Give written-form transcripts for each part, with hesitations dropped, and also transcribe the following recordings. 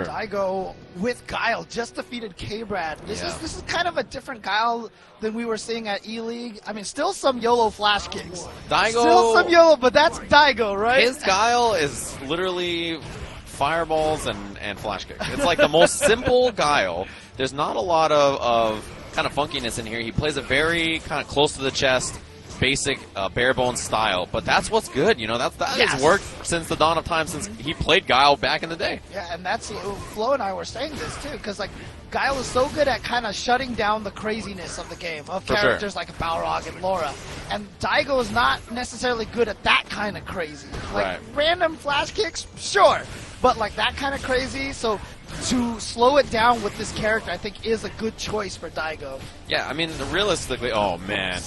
Daigo with Guile just defeated K-Brad. This is kind of a different Guile than we were seeing at E-League. I mean, still some YOLO flash kicks. Daigo, still some YOLO, but that's Daigo, right? His Guile is literally fireballs and flash kicks. It's like the most simple Guile. There's not a lot of kind of funkiness in here. He plays it very kind of close to the chest, basic bare bones style, but that's what's good. You know, that has worked since the dawn of time, since he played Guile back in the day. Yeah, and that's Flo and I were saying this too, because like Guile is so good at kind of shutting down the craziness of the game of characters like Balrog and Laura, and Daigo is not necessarily good at that kind of crazy. Like random flash kicks, sure, but like that kind of crazy. So to slow it down with this character, I think, is a good choice for Daigo. Yeah, I mean, realistically, oh man.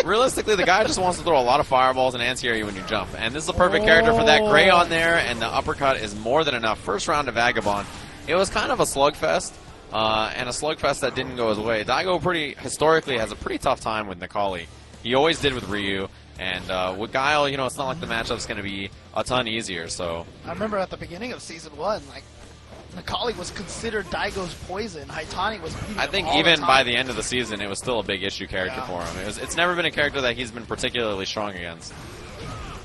Realistically, the guy just wants to throw a lot of fireballs and anti-air you when you jump. And this is the perfect character for that. Gray on there, and the uppercut is more than enough. First round of Vagabond. It was kind of a slugfest, and a slugfest that didn't go his way. Daigo historically has a pretty tough time with Necalli. He always did with Ryu. And with Guile, you know, it's not like the matchup's going to be a ton easier. So I remember at the beginning of Season 1, like, Necalli was considered Daigo's poison. Haitani was beating I think him all even the time. by the end of the season, it was still a big issue character for him. It's never been a character that he's been particularly strong against.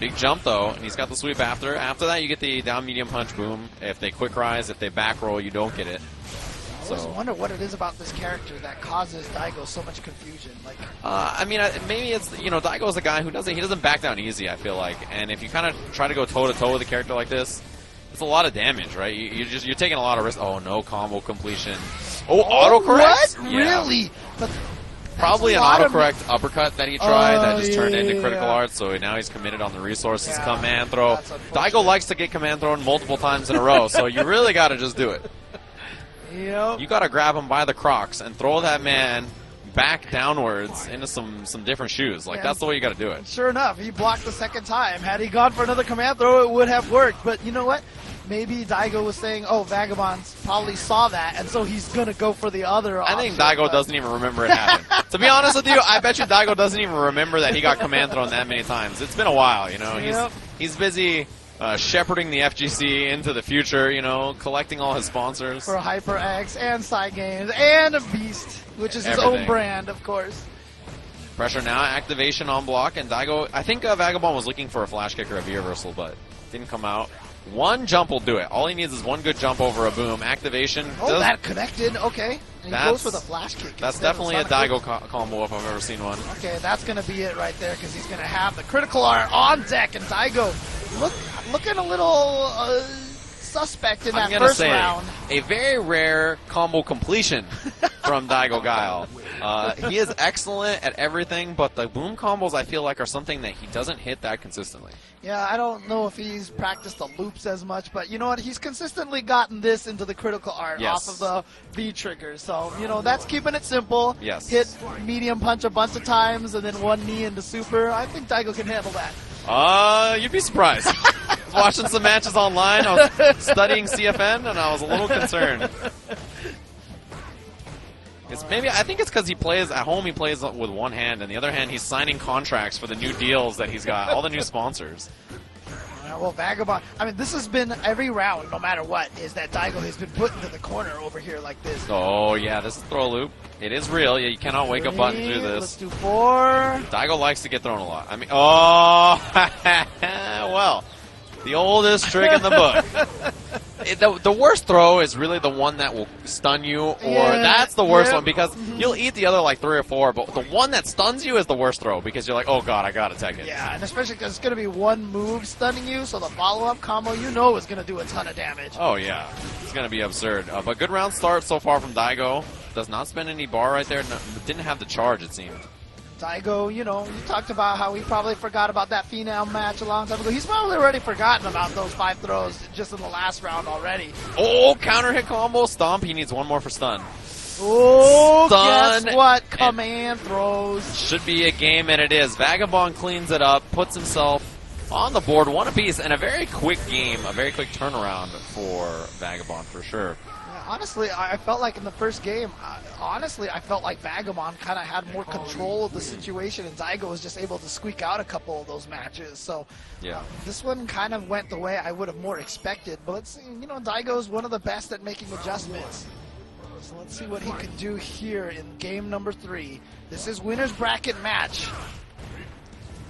Big jump, though, and he's got the sweep after. After that, you get the down medium punch boom. If they quick rise, if they back roll, you don't get it. I always wonder what it is about this character that causes Daigo so much confusion. Like, I mean, maybe it's, you know, Daigo's a guy who doesn't back down easy, I feel like. And if you kind of try to go toe-to-toe with a character like this, it's a lot of damage, right? You're taking a lot of risk. Oh, no combo completion. Oh, autocorrect? What? Yeah. Really? But probably an autocorrect uppercut that he tried that just turned into critical arts, so now he's committed on the resources. Command throw. Daigo likes to get command thrown multiple times in a row, so you really got to just do it. Yep. You got to grab him by the Crocs and throw that man back downwards into some different shoes. Like, that's the way you got to do it. Sure enough, he blocked the second time. Had he gone for another command throw, it would have worked. But you know what? Maybe Daigo was saying, oh, Vagabond probably saw that, and so he's going to go for for the I think Daigo doesn't even remember it happened. To be honest with you, I bet you Daigo doesn't even remember that he got command thrown that many times. It's been a while, you know. He's busy shepherding the FGC into the future, you know, collecting all his sponsors. For HyperX and Cygames and Beast, which is his own brand, of course. Pressure now, activation on block, and Daigo, I think Vagabond was looking for a flash kick or a V-reversal, but didn't come out. One jump will do it. All he needs is one good jump over a boom. Activation. Oh, that connected. Okay. And he goes for the flash kick. That's definitely a Daigo combo if I've ever seen one. Okay, that's going to be it right there because he's going to have the critical art on deck. And Daigo looking a little suspect in that first round. A very rare combo completion from Daigo Guile. He is excellent at everything, but the boom combos I feel like are something that he doesn't hit that consistently. Yeah, I don't know if he's practiced the loops as much, but you know what? He's consistently gotten this into the critical art off of the V trigger. So, you know, that's keeping it simple. Yes. Hit medium punch a bunch of times and then one knee into super. I think Daigo can handle that. You'd be surprised. I was watching some matches online. I was studying CFN, and I was a little concerned. I think it's because he plays at home. He plays with one hand, and the other hand he's signing contracts for the new deals that he's got, all the new sponsors. Well, Vagabond. I mean, this has been every round, no matter what, is that Daigo has been put into the corner over here like this. Oh yeah, this is throw loop. It is real. Yeah, you cannot wake up button to do this. Let's do 4. Daigo likes to get thrown a lot. I mean, oh, well, the oldest trick in the book. The worst throw is really the one that will stun you, or that's the worst one because you'll eat the other like 3 or 4, but the one that stuns you is the worst throw because you're like, oh god, I gotta take it. Yeah, and especially because it's going to be one move stunning you, so the follow-up combo you know is going to do a ton of damage. Oh yeah, it's going to be absurd. But good round start so far from Daigo. Does not spend any bar right there. No, didn't have the charge, it seemed. Daigo, you know, you talked about how he probably forgot about that Phenom match a long time ago. He's probably already forgotten about those 5 throws just in the last round already. Oh, counter hit combo, stomp. He needs one more for stun. Oh, stun, guess what? Command throws. Should be a game, and it is. Vagabond cleans it up, puts himself on the board, one apiece, and a very quick game, a very quick turnaround for Vagabond for sure. Honestly, I felt like in the first game, I felt like Vagabond kind of had more control of the situation, and Daigo was just able to squeak out a couple of those matches. So yeah, this one kind of went the way I would have more expected. But let's see, you know, Daigo is one of the best at making adjustments. So let's see what he can do here in game number 3. This is winner's bracket match.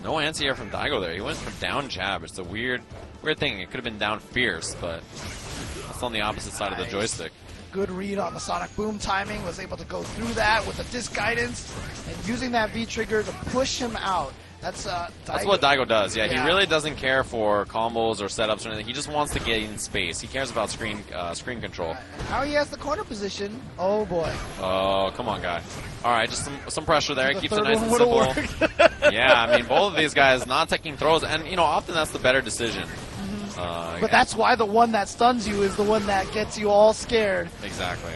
No anti-air from Daigo there. He went from down jab. It's a weird thing. It could have been down fierce, but that's on the opposite side of the joystick. Good read on the Sonic Boom timing. Was able to go through that with the disc guidance and using that V trigger to push him out. That's what Daigo does. Yeah, he really doesn't care for combos or setups or anything. He just wants to get in space. He cares about screen control. Now he has the corner position. Oh boy. Oh, come on, guy. All right, just some pressure there. Keeps it nice and simple. Yeah, I mean, both of these guys not taking throws, and you know, often that's the better decision. But that's why the one that stuns you is the one that gets you all scared. Exactly.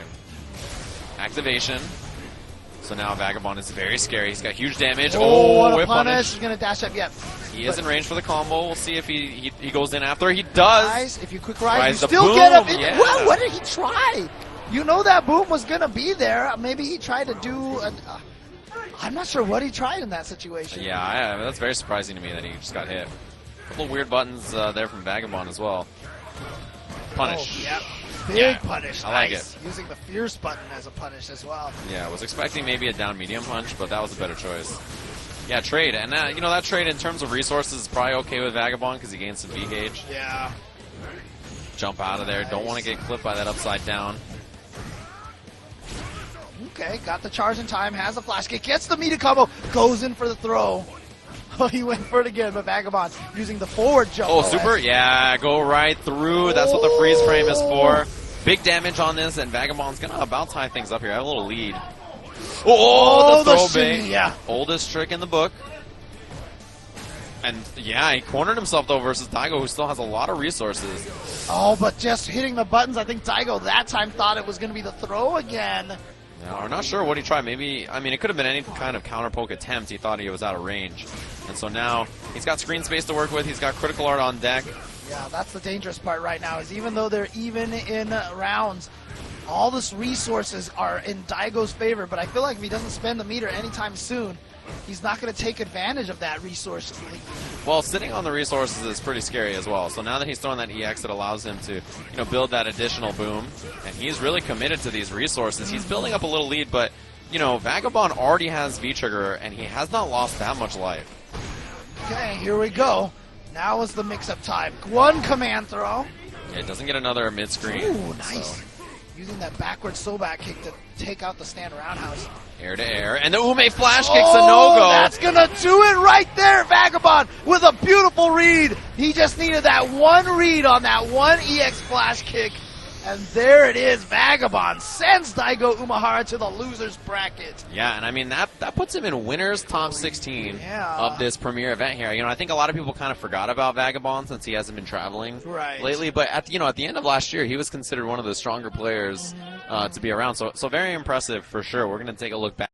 Activation. So now Vagabond is very scary. He's got huge damage. Oh, what a punish. He's going to dash up. Yep. He is in range for the combo. We'll see if he goes in after. He does. Nice. If you quick rise, you still get him. Yeah. Well, what did he try? You know that boom was going to be there. Maybe he tried to do I'm not sure what he tried in that situation. Yeah, that's very surprising to me that he just got hit. A couple of weird buttons there from Vagabond as well. Punish. Oh, yep. Big punish. I like nice. it. Using the fierce button as a punish as well. Yeah, I was expecting maybe a down medium punch, but that was a better choice. Yeah, trade. And you know, that trade in terms of resources is probably okay with Vagabond because he gains some V gauge. Yeah. Jump out of there. Nice. Don't want to get clipped by that upside down. Okay, got the charge in time, has a flash kick, gets the meter combo, goes in for the throw. Oh, he went for it again, but Vagabond using the forward jump. Oh, super? Yeah, go right through. That's what the freeze frame is for. Big damage on this, and Vagabond's going to about tie things up here. I have a little lead. Oh, the throw bait. Yeah. Oldest trick in the book. And, yeah, he cornered himself, though, versus Daigo, who still has a lot of resources. Oh, but just hitting the buttons, I think Daigo that time thought it was going to be the throw again. Yeah, we're not sure what he tried. Maybe, I mean, it could have been any kind of counter poke attempt. He thought he was out of range. And so now he's got screen space to work with. He's got critical art on deck. Yeah, that's the dangerous part right now, is even though they're even in rounds, all these resources are in Daigo's favor. But I feel like if he doesn't spend the meter anytime soon, he's not going to take advantage of that resource lead. Well, sitting on the resources is pretty scary as well. So now that he's throwing that EX, it allows him to, you know, build that additional boom. And he's really committed to these resources. He's building up a little lead, but, you know, Vagabond already has V-Trigger, and he has not lost that much life. Okay, here we go. Now is the mix-up time. One command throw. Yeah, it doesn't get another mid-screen. Ooh, nice. So. Using that backward so-back kick to take out the stand roundhouse. Air to air, and the Ume flash kick's a no-go. That's gonna do it right there, Vagabond, with a beautiful read. He just needed that one read on that one EX flash kick, and there it is. Vagabond sends Daigo Umehara to the losers bracket. Yeah, and I mean that puts him in winners top 16 of this premier event here. You know, I think a lot of people kind of forgot about Vagabond since he hasn't been traveling lately. But at the end of last year, he was considered one of the stronger players to be around. So very impressive for sure. We're gonna take a look back.